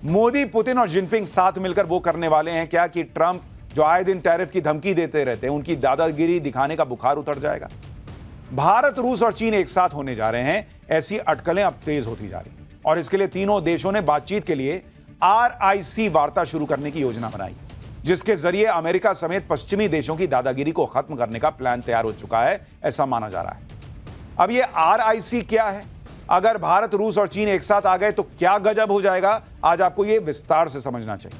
Modi, Putin और Jinping साथ मिलकर वो करने वाले हैं क्या कि ट्रंप जो आए दिन टैरिफ की धमकी देते रहते हैं, उनकी दादागिरी दिखाने का बुखार उतर जाएगा। भारत, रूस और चीन एक साथ होने जा रहे हैं, ऐसी अटकलें अब तेज होती जा रही हैं और इसके लिए तीनों देशों ने बातचीत के लिए RIC वार्ता शुरू करने की योजना बनाई, जिसके जरिए अमेरिका समेत पश्चिमी देशों की दादागिरी को खत्म करने का प्लान तैयार हो चुका है, ऐसा माना जा रहा है। अब ये RIC क्या है? अगर भारत, रूस और चीन एक साथ आ गए तो क्या गजब हो जाएगा, आज आपको यह विस्तार से समझना चाहिए।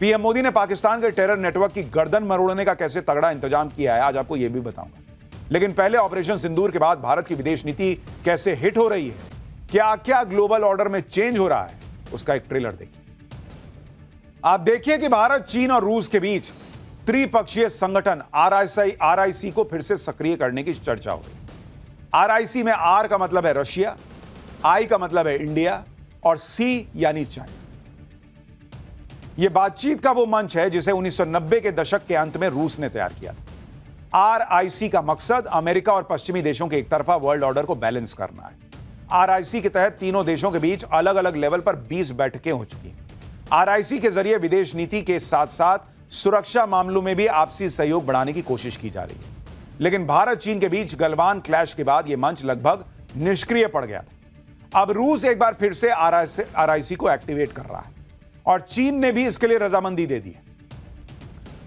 पीएम मोदी ने पाकिस्तान के टेरर नेटवर्क की गर्दन मरोड़ने का कैसे तगड़ा इंतजाम किया है, आज आपको यह भी बताऊंगा। लेकिन पहले ऑपरेशन सिंदूर के बाद भारत की विदेश नीति कैसे हिट हो रही है, क्या क्या ग्लोबल ऑर्डर में चेंज हो रहा है, उसका एक ट्रेलर देखिए। आप देखिए कि भारत, चीन और रूस के बीच त्रिपक्षीय संगठन RIC को फिर से सक्रिय करने की चर्चा हो रही है। RIC में R का मतलब है रशिया, I का मतलब है इंडिया और C यानी चाइना। यह बातचीत का वो मंच है जिसे 1990 के दशक के अंत में रूस ने तैयार किया था। RIC का मकसद अमेरिका और पश्चिमी देशों के एक तरफा वर्ल्ड ऑर्डर को बैलेंस करना है। RIC के तहत तीनों देशों के बीच अलग अलग लेवल पर 20 बैठकें हो चुकी हैं। RIC के जरिए विदेश नीति के साथ साथ सुरक्षा मामलों में भी आपसी सहयोग बढ़ाने की कोशिश की जा रही है। लेकिन भारत, चीन के बीच गलवान क्लैश के बाद यह मंच लगभग निष्क्रिय पड़ गया था। अब रूस एक बार फिर से RIC को एक्टिवेट कर रहा है और चीन ने भी इसके लिए रजामंदी दे दी है।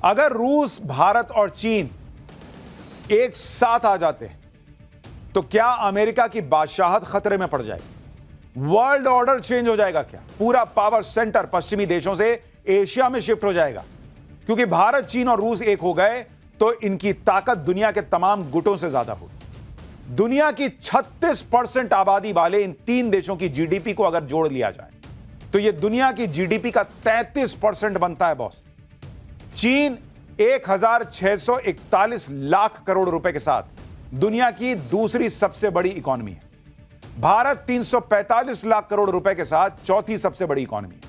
अगर रूस, भारत और चीन एक साथ आ जाते हैं तो क्या अमेरिका की बादशाहत खतरे में पड़ जाएगी? वर्ल्ड ऑर्डर चेंज हो जाएगा क्या? पूरा पावर सेंटर पश्चिमी देशों से एशिया में शिफ्ट हो जाएगा? क्योंकि भारत, चीन और रूस एक हो गए तो इनकी ताकत दुनिया के तमाम गुटों से ज्यादा होगी। दुनिया की 36% आबादी वाले इन तीन देशों की GDP को अगर जोड़ लिया जाए तो यह दुनिया की GDP का 33% बनता है बॉस। चीन 1641 लाख करोड़ रुपए के साथ दुनिया की दूसरी सबसे बड़ी इकॉनमी है। भारत 345 लाख करोड़ रुपए के साथ चौथी सबसे बड़ी इकॉनमी है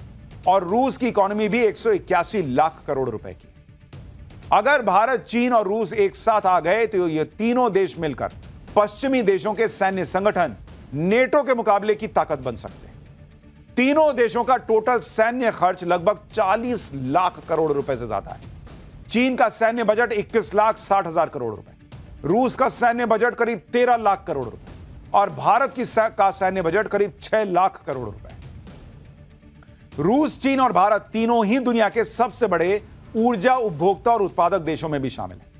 और रूस की इकॉनमी भी 181 लाख करोड़ रुपए की। अगर भारत, चीन और रूस एक साथ आ गए तो ये तीनों देश मिलकर पश्चिमी देशों के सैन्य संगठन नेटो के मुकाबले की ताकत बन सकते हैं। तीनों देशों का टोटल सैन्य खर्च लगभग 40 लाख करोड़ रुपए से ज्यादा है। चीन का सैन्य बजट 21,60,000 करोड़ रुपए, रूस का सैन्य बजट करीब 13 लाख करोड़ रुपए और भारत का सैन्य बजट करीब 6 लाख करोड़ रुपए। रूस, चीन और भारत तीनों ही दुनिया के सबसे बड़े ऊर्जा उपभोक्ता और उत्पादक देशों में भी शामिल हैं।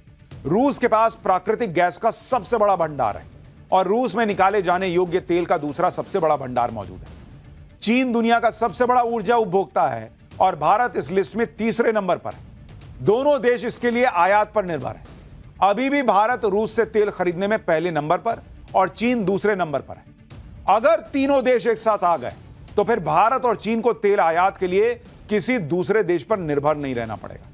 रूस के पास प्राकृतिक गैस का सबसे बड़ा भंडार है और रूस में निकाले जाने योग्य तेल का दूसरा सबसे बड़ा भंडार मौजूद है। चीन दुनिया का सबसे बड़ा ऊर्जा उपभोक्ता है और भारत इस लिस्ट में तीसरे नंबर पर है। दोनों देश इसके लिए आयात पर निर्भर है। अभी भी भारत रूस से तेल खरीदने में पहले नंबर पर और चीन दूसरे नंबर पर है। अगर तीनों देश एक साथ आ गए तो फिर भारत और चीन को तेल आयात के लिए किसी दूसरे देश पर निर्भर नहीं रहना पड़ेगा।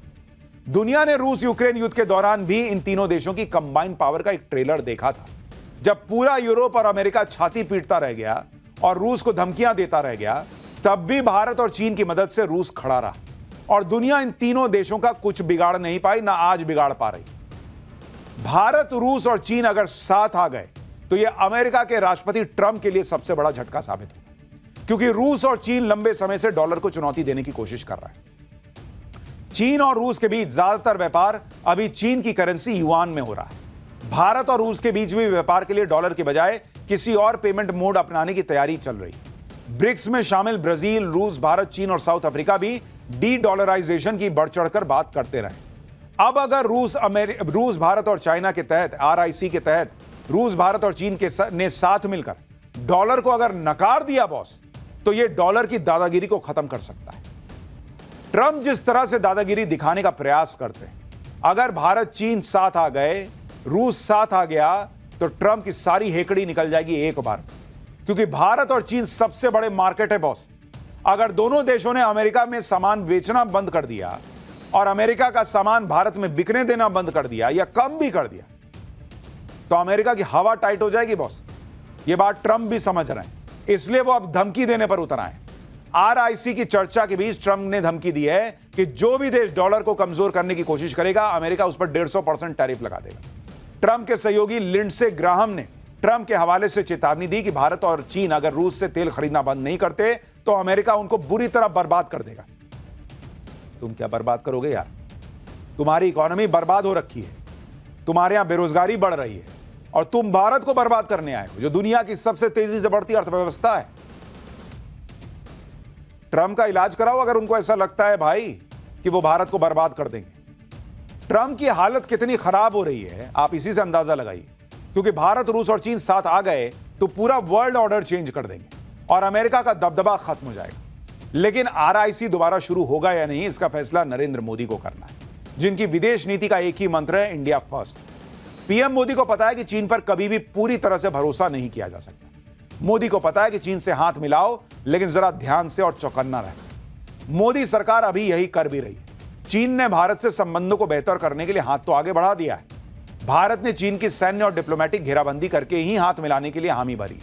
दुनिया ने रूस यूक्रेन युद्ध के दौरान भी इन तीनों देशों की कंबाइंड पावर का एक ट्रेलर देखा था। जब पूरा यूरोप और अमेरिका छाती पीटता रह गया और रूस को धमकियां देता रह गया, तब भी भारत और चीन की मदद से रूस खड़ा रहा और दुनिया इन तीनों देशों का कुछ बिगाड़ नहीं पाई, ना आज बिगाड़ पा रही। भारत, रूस और चीन अगर साथ आ गए तो यह अमेरिका के राष्ट्रपति ट्रंप के लिए सबसे बड़ा झटका साबित होगा, क्योंकि रूस और चीन लंबे समय से डॉलर को चुनौती देने की कोशिश कर रहा है। चीन और रूस के बीच ज्यादातर व्यापार अभी चीन की करेंसी युआन में हो रहा है। भारत और रूस के बीच भी व्यापार के लिए डॉलर के बजाय किसी और पेमेंट मोड अपनाने की तैयारी चल रही है। ब्रिक्स में शामिल ब्राजील, रूस, भारत, चीन और साउथ अफ्रीका भी डी-डॉलराइजेशन की बढ़ चढ़कर बात करते रहे। अब अगर रूस, भारत और चाइना के तहत RIC के तहत रूस, भारत और चीन ने साथ मिलकर डॉलर को अगर नकार दिया बॉस, तो यह डॉलर की दादागिरी को खत्म कर सकता है। ट्रंप जिस तरह से दादागिरी दिखाने का प्रयास करते हैं, अगर भारत, चीन साथ आ गए, रूस साथ आ गया तो ट्रंप की सारी हेकड़ी निकल जाएगी एक बार, क्योंकि भारत और चीन सबसे बड़े मार्केट है बॉस। अगर दोनों देशों ने अमेरिका में सामान बेचना बंद कर दिया और अमेरिका का सामान भारत में बिकने देना बंद कर दिया या कम भी कर दिया, तो अमेरिका की हवा टाइट हो जाएगी बॉस। यह बात ट्रंप भी समझ रहे हैं, इसलिए वो अब धमकी देने पर उतर आए। RIC की चर्चा के बीच ट्रंप ने धमकी दी है कि जो भी देश डॉलर को कमजोर करने की कोशिश करेगा, अमेरिका उस पर 150% टैरिफ लगा देगा। ट्रंप के सहयोगी लिंडसे ग्राहम ने ट्रंप के हवाले से चेतावनी दी कि भारत और चीन अगर रूस से तेल खरीदना बंद नहीं करते तो अमेरिका उनको बुरी तरह बर्बाद कर देगा। तुम क्या बर्बाद करोगे यार? तुम्हारी इकोनॉमी बर्बाद हो रखी है, तुम्हारे यहां बेरोजगारी बढ़ रही है और तुम भारत को बर्बाद करने आए हो, जो दुनिया की सबसे तेजी से बढ़ती अर्थव्यवस्था है। ट्रंप का इलाज कराओ अगर उनको ऐसा लगता है भाई कि वो भारत को बर्बाद कर देंगे। ट्रंप की हालत कितनी खराब हो रही है आप इसी से अंदाजा लगाइए, क्योंकि भारत, रूस और चीन साथ आ गए तो पूरा वर्ल्ड ऑर्डर चेंज कर देंगे और अमेरिका का दबदबा खत्म हो जाएगा। लेकिन आरआईसी दोबारा शुरू होगा या नहीं, इसका फैसला नरेंद्र मोदी को करना है, जिनकी विदेश नीति का एक ही मंत्र है, इंडिया फर्स्ट। पीएम मोदी को पता है कि चीन पर कभी भी पूरी तरह से भरोसा नहीं किया जा सकता। मोदी को पता है कि चीन से हाथ मिलाओ, लेकिन जरा ध्यान से और चौकन्ना रहना। मोदी सरकार अभी यही कर भी रही है। चीन ने भारत से संबंधों को बेहतर करने के लिए हाथ तो आगे बढ़ा दिया है। भारत ने चीन की सैन्य और डिप्लोमेटिक घेराबंदी करके ही हाथ मिलाने के लिए हामी भरी।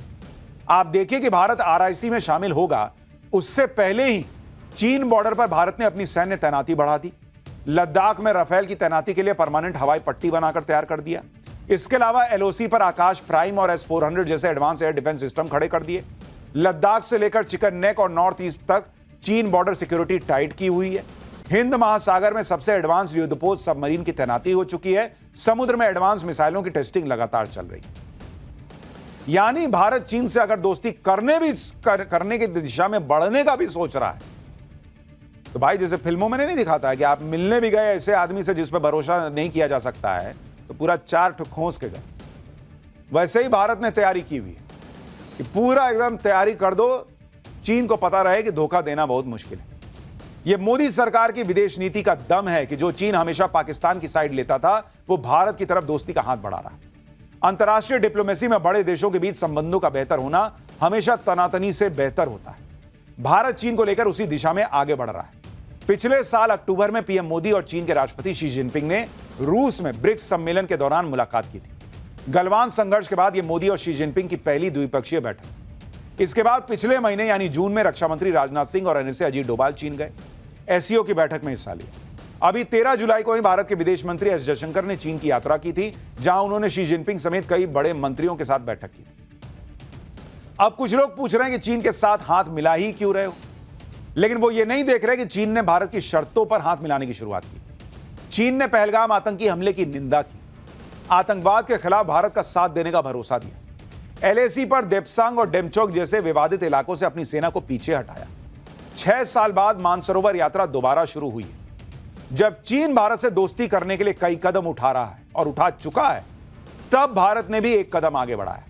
आप देखिए कि भारत आरआईसी में शामिल होगा, उससे पहले ही चीन बॉर्डर पर भारत ने अपनी सैन्य तैनाती बढ़ा दी। लद्दाख में राफेल की तैनाती के लिए परमानेंट हवाई पट्टी बनाकर तैयार कर दिया। इसके अलावा एलओसी पर आकाश प्राइम और S-400 जैसे एडवांस एयर डिफेंस सिस्टम खड़े कर दिए। लद्दाख से लेकर चिकन नेक और नॉर्थ ईस्ट तक चीन बॉर्डर सिक्योरिटी टाइट की हुई है। हिंद महासागर में सबसे एडवांस युद्धपोत सबमरीन की तैनाती हो चुकी है। समुद्र में एडवांस मिसाइलों की टेस्टिंग लगातार चल रही है। यानी भारत चीन से अगर दोस्ती करने की दिशा में बढ़ने का भी सोच रहा है, तो भाई जैसे फिल्मों में नहीं दिखाता है कि आप मिलने भी गए ऐसे आदमी से जिस पर भरोसा नहीं किया जा सकता है तो पूरा 4 ठो खोस के गए, वैसे ही भारत ने तैयारी की हुई है कि पूरा एकदम तैयारी कर दो, चीन को पता रहे कि धोखा देना बहुत मुश्किल है। यह मोदी सरकार की विदेश नीति का दम है कि जो चीन हमेशा पाकिस्तान की साइड लेता था, वो भारत की तरफ दोस्ती का हाथ बढ़ा रहा है। अंतर्राष्ट्रीय डिप्लोमेसी में बड़े देशों के बीच संबंधों का बेहतर होना हमेशा तनातनी से बेहतर होता है। भारत चीन को लेकर उसी दिशा में आगे बढ़ रहा है। पिछले साल अक्टूबर में पीएम मोदी और चीन के राष्ट्रपति शी जिनपिंग ने रूस में ब्रिक्स सम्मेलन के दौरान मुलाकात की थी। गलवान संघर्ष के बाद यह मोदी और शी जिनपिंग की पहली द्विपक्षीय बैठक। इसके बाद पिछले महीने यानी जून में रक्षा मंत्री राजनाथ सिंह और एनएसए अजीत डोभाल चीन गए, एससीओ की बैठक में हिस्सा लिया। अभी 13 जुलाई को ही भारत के विदेश मंत्री एस जयशंकर ने चीन की यात्रा की थी, जहां उन्होंने शी जिनपिंग समेत कई बड़े मंत्रियों के साथ बैठक की थी। अब कुछ लोग पूछ रहे हैं कि चीन के साथ हाथ मिला ही क्यों रहे हो, लेकिन वो ये नहीं देख रहे कि चीन ने भारत की शर्तों पर हाथ मिलाने की शुरुआत की। चीन ने पहलगाम आतंकी हमले की निंदा की, आतंकवाद के खिलाफ भारत का साथ देने का भरोसा दिया। एलएसी पर देप्सांग और डेमचौक जैसे विवादित इलाकों से अपनी सेना को पीछे हटाया। 6 साल बाद मानसरोवर यात्रा दोबारा शुरू हुई है। जब चीन भारत से दोस्ती करने के लिए कई कदम उठा रहा है और उठा चुका है, तब भारत ने भी एक कदम आगे बढ़ाया।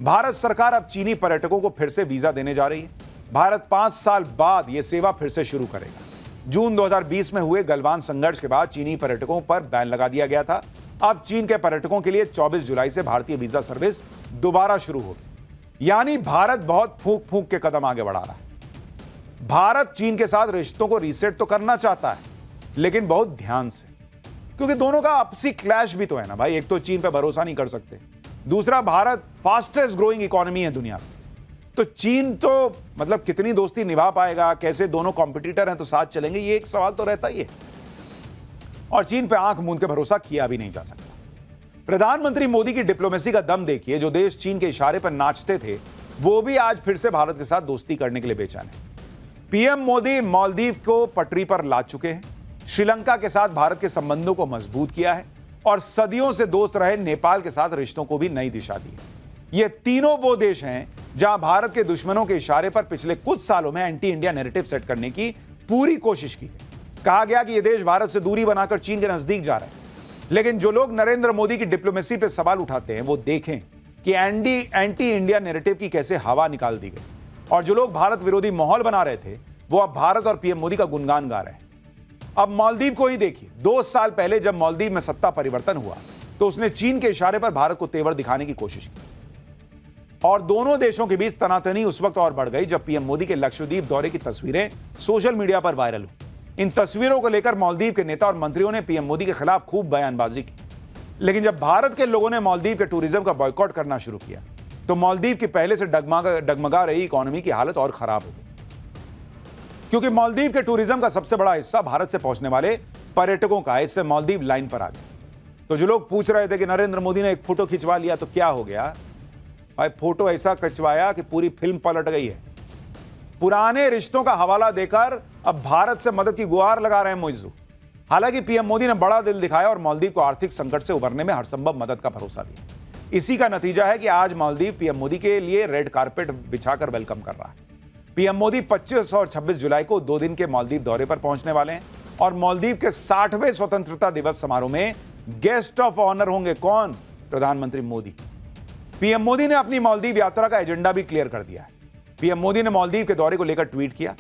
भारत सरकार अब चीनी पर्यटकों को फिर से वीजा देने जा रही है। भारत 5 साल बाद यह सेवा फिर से शुरू करेगा। जून 2020 में हुए गलवान संघर्ष के बाद चीनी पर्यटकों पर बैन लगा दिया गया था। अब चीन के पर्यटकों के लिए 24 जुलाई से भारतीय वीजा सर्विस दोबारा शुरू होगी। यानी भारत बहुत फूंक फूंक के कदम आगे बढ़ा रहा है। भारत चीन के साथ रिश्तों को रीसेट तो करना चाहता है, लेकिन बहुत ध्यान से, क्योंकि दोनों का आपसी क्लैश भी तो है ना भाई। एक तो चीन पे भरोसा नहीं कर सकते, दूसरा भारत फास्टेस्ट ग्रोइंग इकोनॉमी है दुनिया में, तो चीन तो मतलब कितनी दोस्ती निभा पाएगा, कैसे दोनों कॉम्पिटिटर हैं तो साथ चलेंगे, ये एक सवाल तो रहता ही है। और चीन पे आंख मूंद के भरोसा किया भी नहीं जा सकता। प्रधानमंत्री मोदी की डिप्लोमेसी का दम देखिए। जो देश चीन के इशारे पर नाचते थे, वो भी आज फिर से भारत के साथ दोस्ती करने के लिए बेचैन है। पीएम मोदी मालदीव को पटरी पर ला चुके हैं, श्रीलंका के साथ भारत के संबंधों को मजबूत किया है और सदियों से दोस्त रहे नेपाल के साथ रिश्तों को भी नई दिशा दी है। ये तीनों वो देश हैं जहां भारत के दुश्मनों के इशारे पर पिछले कुछ सालों में एंटी इंडिया नैरेटिव सेट करने की पूरी कोशिश की है। कहा गया कि ये देश भारत से दूरी बनाकर चीन के नजदीक जा रहे हैं। लेकिन जो लोग नरेंद्र मोदी की डिप्लोमेसी पर सवाल उठाते हैं, वो देखें कि एंटी इंडिया नैरेटिव की कैसे हवा निकाल दी गई। और जो लोग भारत विरोधी माहौल बना रहे थे, वो अब भारत और पीएम मोदी का गुणगान गा रहे हैं। अब मालदीव को ही देखिए। 2 साल पहले जब मालदीव में सत्ता परिवर्तन हुआ, तो उसने चीन के इशारे पर भारत को तेवर दिखाने की कोशिश की और दोनों देशों के बीच तनातनी उस वक्त और बढ़ गई जब पीएम मोदी के लक्षद्वीप दौरे की तस्वीरें सोशल मीडिया पर वायरल हुई। इन तस्वीरों को लेकर मालदीव के नेता और मंत्रियों ने पीएम मोदी के खिलाफ खूब बयानबाजी की। लेकिन जब भारत के लोगों ने मालदीव के टूरिज्म का बॉयकॉट करना शुरू किया, तो मालदीव की पहले से डगमगा रही इकोनॉमी की हालत और खराब हो गई, क्योंकि मालदीव के टूरिज्म का सबसे बड़ा हिस्सा भारत से पहुंचने वाले पर्यटकों का है। इससे मालदीव लाइन पर आ गए। तो जो लोग पूछ रहे थे कि नरेंद्र मोदी ने एक फोटो खिंचवा लिया तो क्या हो गया, भाई फोटो ऐसा खिंचवाया कि पूरी फिल्म पलट गई है। पुराने रिश्तों का हवाला देकर अब भारत से मदद की गुहार लगा रहे हैं मोइजू। हालांकि पीएम मोदी ने बड़ा दिल दिखाया और मालदीव को आर्थिक संकट से उबरने में हरसंभव मदद का भरोसा दिया। इसी का नतीजा है कि आज मालदीव पीएम मोदी के लिए रेड कारपेट बिछाकर वेलकम कर रहा है। पीएम मोदी 25 और 26 जुलाई को 2 दिन के मालदीव दौरे पर पहुंचने वाले हैं और मालदीव के 60वें स्वतंत्रता दिवस समारोह में गेस्ट ऑफ ऑनर होंगे। कौन? प्रधानमंत्री मोदी। पीएम मोदी ने अपनी मालदीव यात्रा का एजेंडा भी क्लियर कर दिया है। पीएम मोदी ने मालदीव के दौरे को लेकर ट्वीट किया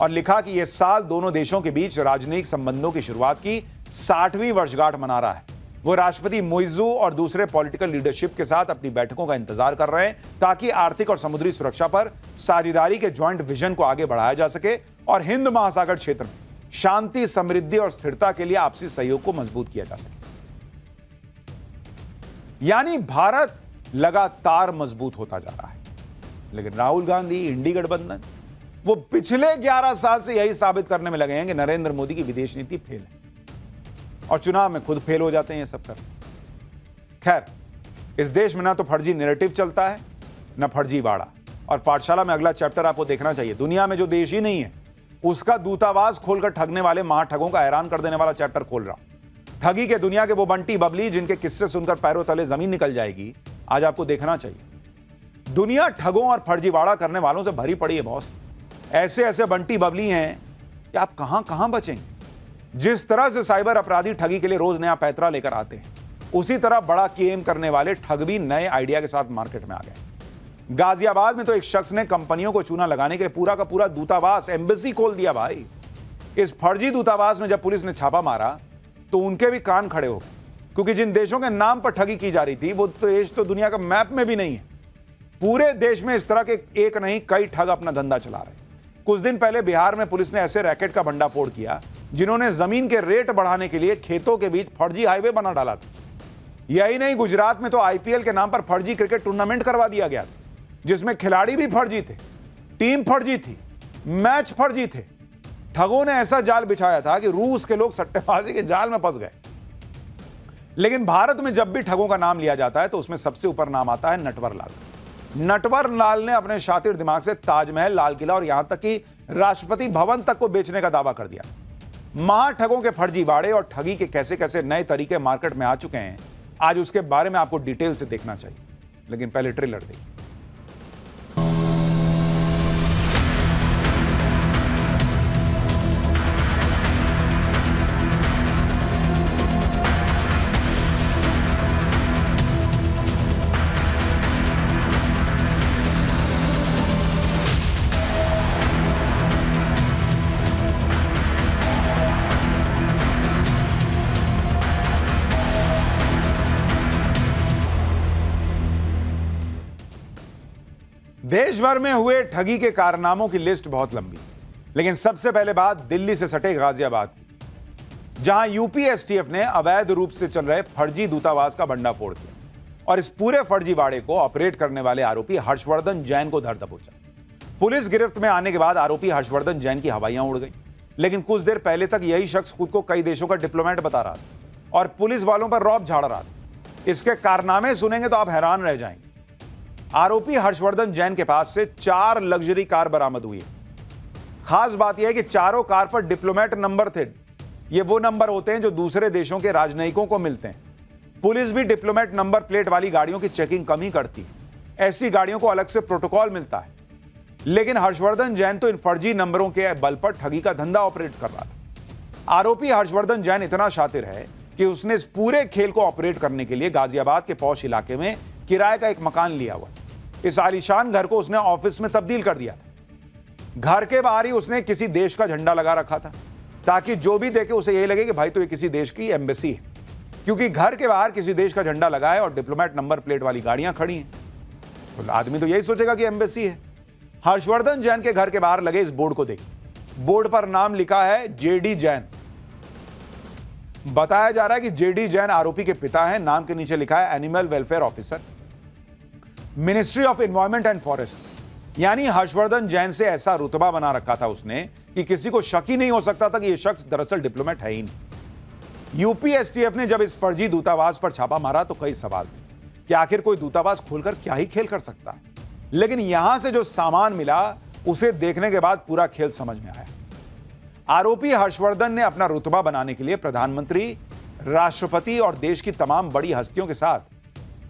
और लिखा कि यह साल दोनों देशों के बीच राजनयिक संबंधों की शुरुआत की 60वीं वर्षगांठ मना रहा है। वो राष्ट्रपति मोइजू और दूसरे पॉलिटिकल लीडरशिप के साथ अपनी बैठकों का इंतजार कर रहे हैं ताकि आर्थिक और समुद्री सुरक्षा पर साझेदारी के ज्वाइंट विजन को आगे बढ़ाया जा सके और हिंद महासागर क्षेत्र में शांति, समृद्धि और स्थिरता के लिए आपसी सहयोग को मजबूत किया जा सके। यानी भारत लगातार मजबूत होता जा रहा है। लेकिन राहुल गांधी, इंडी गठबंधन, वो पिछले 11 साल से यही साबित करने में लगे हैं कि नरेंद्र मोदी की विदेश नीति फेल है और चुनाव में खुद फेल हो जाते हैं ये सब कर। खैर, इस देश में ना तो फर्जी नैरेटिव चलता है ना फर्जी वाड़ा। और पाठशाला में अगला चैप्टर आपको देखना चाहिए। दुनिया में जो देश ही नहीं है उसका दूतावास खोलकर ठगने वाले महाठगों का हैरान कर देने वाला चैप्टर खोल रहा हूं। ठगी के दुनिया के वो बंटी बबली जिनके किस्से सुनकर पैरों तले जमीन निकल जाएगी, आज आपको देखना चाहिए। दुनिया ठगों और फर्जीवाड़ा करने वालों से भरी पड़ी है बॉस। ऐसे ऐसे बंटी बबली हैं कि आप कहां कहां बचेंगे। जिस तरह से साइबर अपराधी ठगी के लिए रोज नया पैतरा लेकर आते हैं, उसी तरह बड़ा गेम करने वाले ठग भी नए आइडिया के साथ मार्केट में आ गए। गाजियाबाद में तो एक शख्स ने कंपनियों को चूना लगाने के लिए पूरा का पूरा दूतावास, एम्बेसी खोल दिया भाई। इस फर्जी दूतावास में जब पुलिस ने छापा मारा तो उनके भी कान खड़े हो गए, क्योंकि जिन देशों के नाम पर ठगी की जा रही थी वो देश तो दुनिया का मैप में भी नहीं है। पूरे देश में इस तरह के एक नहीं कई ठग अपना धंधा चला रहे। कुछ दिन पहले बिहार में पुलिस ने ऐसे रैकेट का भंडाफोड़ किया जिन्होंने जमीन के रेट बढ़ाने के लिए खेतों के बीच फर्जी हाईवे बना डाला था। यही नहीं, गुजरात में तो आईपीएल के नाम पर फर्जी क्रिकेट टूर्नामेंट करवा दिया गया था, जिसमें खिलाड़ी भी फर्जी थे, टीम फर्जी थी, मैच फर्जी थे। ठगों ने ऐसा जाल बिछाया था कि रूस के लोग सट्टेबाजी के जाल में फंस गए। लेकिन भारत में जब भी ठगों का नाम लिया जाता है तो उसमें सबसे ऊपर नाम आता है नटवर लाल। नटवर लाल ने अपने शातिर दिमाग से ताजमहल, लाल किला और यहां तक कि राष्ट्रपति भवन तक को बेचने का दावा कर दिया। महाठगों के फर्जीवाड़े और ठगी के कैसे कैसे नए तरीके मार्केट में आ चुके हैं, आज उसके बारे में आपको डिटेल से देखना चाहिए। लेकिन पहले ट्रेलर देखिए। देश भर में हुए ठगी के कारनामों की लिस्ट बहुत लंबी है, लेकिन सबसे पहले बात दिल्ली से सटे गाजियाबाद की, जहां यूपी एसटीएफ ने अवैध रूप से चल रहे फर्जी दूतावास का भंडाफोड़ किया और इस पूरे फर्जीवाड़े को ऑपरेट करने वाले आरोपी हर्षवर्धन जैन को धर दबोचा। पुलिस गिरफ्त में आने के बाद आरोपी हर्षवर्धन जैन की हवाइयां उड़ गई, लेकिन कुछ देर पहले तक यही शख्स खुद को कई देशों का डिप्लोमेट बता रहा था और पुलिस वालों पर रौब झाड़ रहा था। इसके कारनामे सुनेंगे तो आप हैरान रह जाएंगे। आरोपी हर्षवर्धन जैन के पास से 4 लग्जरी कार बरामद हुई है। खास बात यह है कि चारों कार पर डिप्लोमेट नंबर थे। ये वो नंबर होते हैं जो दूसरे देशों के राजनयिकों को मिलते हैं। पुलिस भी डिप्लोमेट नंबर प्लेट वाली गाड़ियों की चेकिंग कम ही करती है। ऐसी गाड़ियों को अलग से प्रोटोकॉल मिलता है। लेकिन हर्षवर्धन जैन तो इन फर्जी नंबरों के बल पर ठगी का धंधा ऑपरेट कर रहा था। आरोपी हर्षवर्धन जैन इतना शातिर है कि उसने इस पूरे खेल को ऑपरेट करने के लिए गाजियाबाद के पौष इलाके में किराए का एक मकान लिया हुआ। इस आलीशान घर को उसने ऑफिस में तब्दील कर दिया था। घर के बाहर ही उसने किसी देश का झंडा लगा रखा था ताकि जो भी देखे उसे यही लगे कि भाई तो ये किसी देश की एम्बेसी है, क्योंकि घर के बाहर किसी देश का झंडा लगा है और डिप्लोमेट नंबर प्लेट वाली गाड़ियां खड़ी हैं, तो आदमी तो यही सोचेगा कि एम्बेसी है। हर्षवर्धन जैन के घर के बाहर लगे इस बोर्ड को देखिए। बोर्ड पर नाम लिखा है जेडी जैन। बताया जा रहा है कि जेडी जैन आरोपी के पिता हैं। नाम के नीचे लिखा है animal welfare officer, ministry of environment and forest. यानी हर्षवर्धन जैन से ऐसा रुतबा बना रखा था उसने कि किसी को शक ही नहीं हो सकता था कि यह शख्स दरअसल डिप्लोमेट है ही नहीं। यूपी एसटीएफ ने जब इस फर्जी दूतावास पर छापा मारा तो कई सवाल थे। कि आखिर कोई दूतावास खोलकर क्या ही खेल कर सकता है। लेकिन यहां से जो सामान मिला उसे देखने के बाद पूरा खेल समझ में आया। आरोपी हर्षवर्धन ने अपना रुतबा बनाने के लिए प्रधानमंत्री, राष्ट्रपति और देश की तमाम बड़ी हस्तियों के साथ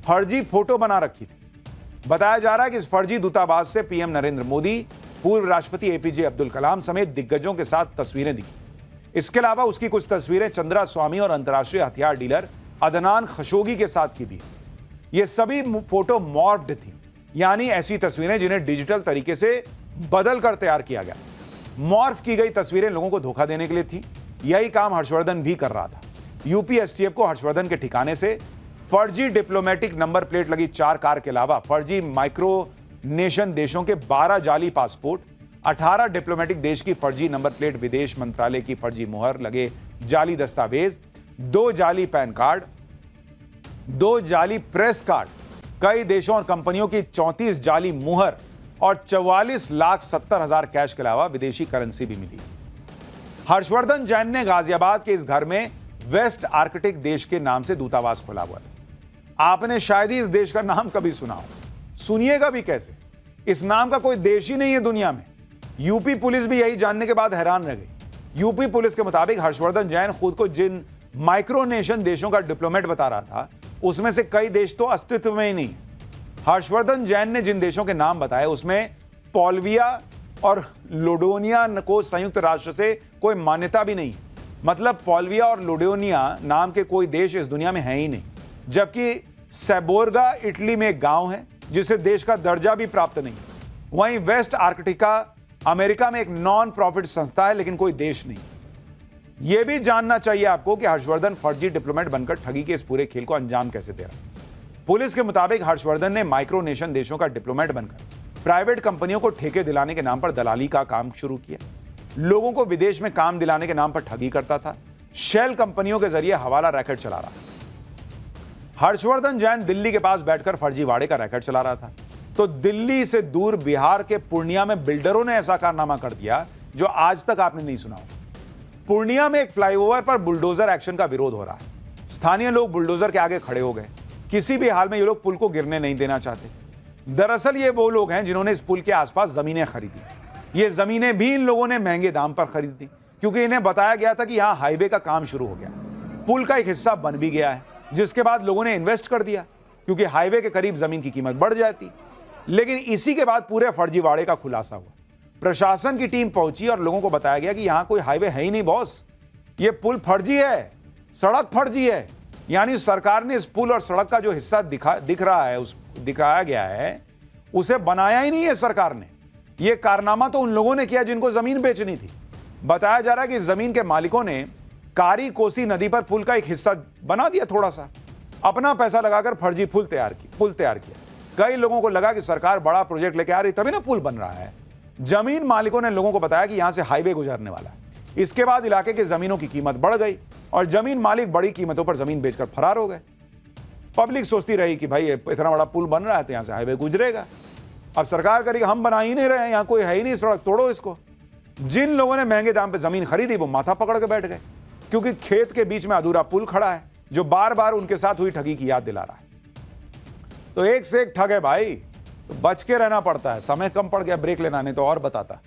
फर्जी फोटो बना रखी थी। बताया जा रहा है कि इस फर्जी दूतावास से पीएम नरेंद्र मोदी, पूर्व राष्ट्रपति एपीजे अब्दुल कलाम समेत दिग्गजों के साथ तस्वीरें दिखी। इसके अलावा उसकी कुछ तस्वीरें चंद्रा स्वामी और अंतर्राष्ट्रीय हथियार डीलर अदनान खशोगी के साथ की भी। ये सभी फोटो मॉर्फ्ड थी, यानी ऐसी तस्वीरें जिन्हें डिजिटल तरीके से बदल कर तैयार किया गया। मॉर्फ की गई तस्वीरें लोगों को धोखा देने के लिए थी। यही काम हर्षवर्धन भी कर रहा था। यूपी एसटीएफ को हर्षवर्धन के ठिकाने से फर्जी डिप्लोमेटिक नंबर प्लेट लगी 4 कार के अलावा फर्जी माइक्रोनेशन देशों के 12 जाली पासपोर्ट, 18 डिप्लोमेटिक देश की फर्जी नंबर प्लेट, विदेश मंत्रालय की फर्जी मुहर लगे जाली दस्तावेज, 2 जाली पैन कार्ड, 2 जाली प्रेस कार्ड, कई देशों और कंपनियों की 34 जाली मुहर और 44,70,000 कैश के अलावा विदेशी करेंसी भी मिली। हर्षवर्धन जैन ने गाजियाबाद के इस घर में वेस्ट आर्कटिक देश के नाम से दूतावास खोला हुआ था। आपने शायद ही इस देश का नाम कभी सुना हो, सुनिएगा भी कैसे। इस नाम का कोई देश ही नहीं है दुनिया में। यूपी पुलिस भी यही जानने के बाद हैरान रह गई। यूपी पुलिस के मुताबिक हर्षवर्धन जैन खुद को जिन माइक्रोनेशन देशों का डिप्लोमेट बता रहा था, उसमें से कई देश तो अस्तित्व में ही नहीं। हर्षवर्धन जैन ने जिन देशों के नाम बताए उसमें पोल्विया और लोडोनिया को संयुक्त राष्ट्र से कोई मान्यता भी नहीं। मतलब पोल्विया और लोडोनिया नाम के कोई देश इस दुनिया में है ही नहीं। जबकि सेबोर्गा इटली में एक गांव है जिसे देश का दर्जा भी प्राप्त नहीं। वहीं वेस्ट आर्कटिका अमेरिका में एक नॉन प्रॉफिट संस्था है, लेकिन कोई देश नहीं। यह भी जानना चाहिए आपको कि हर्षवर्धन फर्जी डिप्लोमेट बनकर ठगी के इस पूरे खेल को अंजाम कैसे दे रहा है। पुलिस के मुताबिक हर्षवर्धन ने माइक्रोनेशन देशों का डिप्लोमेट बनकर प्राइवेट कंपनियों को ठेके दिलाने के नाम पर दलाली का काम शुरू किया। लोगों को विदेश में काम दिलाने के नाम पर ठगी करता था। शेल कंपनियों के जरिए हवाला रैकेट चला रहा। हर्षवर्धन जैन दिल्ली के पास बैठकर फर्जीवाड़े का रैकेट चला रहा था, तो दिल्ली से दूर बिहार के पूर्णिया में बिल्डरों ने ऐसा कारनामा कर दिया जो आज तक आपने नहीं सुना होगा। पूर्णिया में एक फ्लाईओवर पर बुलडोजर एक्शन का विरोध हो रहा है। स्थानीय लोग बुलडोजर के आगे खड़े हो गए। किसी भी हाल में ये लोग पुल को गिरने नहीं देना चाहते। दरअसल ये वो लोग हैं जिन्होंने इस पुल के आसपास जमीनें खरीदी। ये जमीनें भी इन लोगों ने महंगे दाम पर खरीदी, क्योंकि इन्हें बताया गया था कि यहां हाईवे का काम शुरू हो गया। पुल का एक हिस्सा बन भी गया है, जिसके बाद लोगों ने इन्वेस्ट कर दिया, क्योंकि हाईवे के करीब जमीन की कीमत बढ़ जाती। लेकिन इसी के बाद पूरे फर्जीवाड़े का खुलासा हुआ। प्रशासन की टीम पहुंची और लोगों को बताया गया कि यहां कोई हाईवे है ही नहीं बॉस, ये पुल फर्जी है, सड़क फर्जी है। यानी सरकार ने इस पुल और सड़क का जो हिस्सा दिखाया गया है उसे बनाया ही नहीं है सरकार ने। यह कारनामा तो उन लोगों ने किया जिनको जमीन बेचनी थी। बताया जा रहा है कि जमीन के मालिकों ने कारी कोसी नदी पर पुल का एक हिस्सा बना दिया, थोड़ा सा अपना पैसा लगाकर फर्जी पुल तैयार किया। कई लोगों को लगा कि सरकार बड़ा प्रोजेक्ट लेके आ रही तभी ना पुल बन रहा है। जमीन मालिकों ने लोगों को बताया कि यहां से हाईवे गुजरने वाला है। इसके बाद इलाके की जमीनों की कीमत बढ़ गई और जमीन मालिक बड़ी कीमतों पर जमीन बेचकर फरार हो गए। पब्लिक सोचती रही कि भाई इतना बड़ा पुल बन रहा है तो यहां से हाईवे गुजरेगा। अब सरकार करेगी हम बना ही नहीं रहे हैं, यहां कोई है ही नहीं, सड़क तोड़ो इसको। जिन लोगों ने महंगे दाम पे जमीन खरीदी वो माथा पकड़ के बैठ गए, क्योंकि खेत के बीच में अधूरा पुल खड़ा है जो बार बार उनके साथ हुई ठगी की याद दिला रहा है। तो एक से एक ठग है भाई, तो बच के रहना पड़ता है। समय कम पड़ गया, ब्रेक लेना, नहीं तो और बताता।